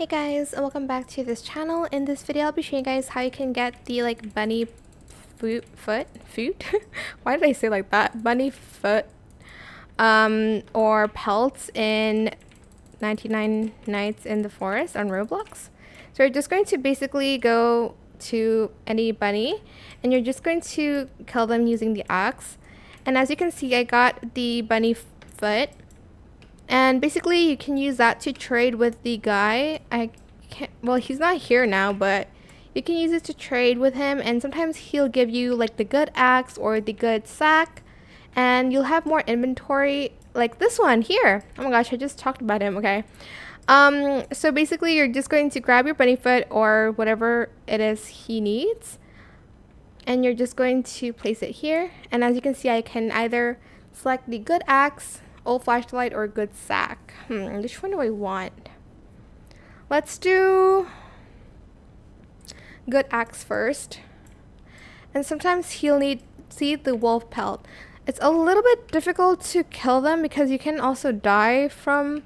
Hey guys, and welcome back to this channel. In this video, I'll be showing you guys how you can get the bunny foot. Why did I say like that? Bunny foot or pelts in 99 Nights in the Forest on Roblox. So you're just going to basically go to any bunny and you're just going to kill them using the axe. And as you can see, I got the bunny foot. And basically you can use that to trade with the guy. Well, he's not here now, but you can use it to trade with him, and sometimes he'll give you like the good axe or the good sack, and you'll have more inventory like this one here. Oh my gosh, I just talked about him. Okay. So basically you're just going to grab your bunny foot or whatever it is he needs, and you're just going to place it here. And as you can see, I can either select the good axe, old flashlight, or good sack. Which one do I want? Let's do good axe first. And sometimes he'll need the wolf pelt. It's a little bit difficult to kill them because you can also die from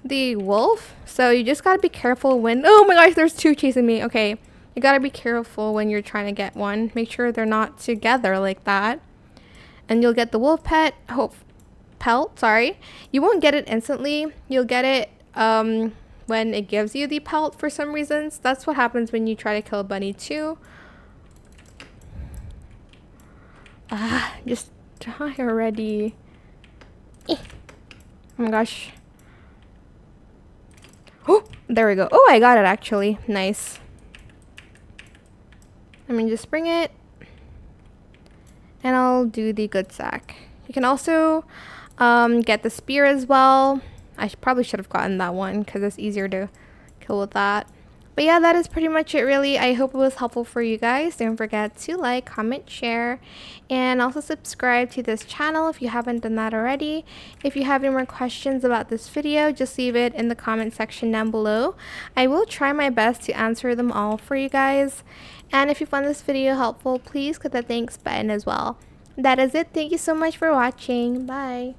the wolf. So you just gotta be careful when, oh my gosh, there's two chasing me. Okay, you gotta be careful when you're trying to get one. Make sure they're not together like that. And you'll get the wolf pelt, sorry. You won't get it instantly. You'll get it when it gives you the pelt for some reasons. That's what happens when you try to kill a bunny too. Just die already. Oh my gosh. Oh, there we go. Oh, I got it actually. Nice. Let me just bring it. And I'll do the good sack. You can also get the spear as well. I probably should have gotten that one because it's easier to kill with that. But yeah, that is pretty much it really. I hope it was helpful for you guys. Don't forget to like, comment, share, and also subscribe to this channel if you haven't done that already. If you have any more questions about this video, just leave it in the comment section down below. I will try my best to answer them all for you guys. And if you found this video helpful, please click the thanks button as well. That is it. Thank you so much for watching. Bye.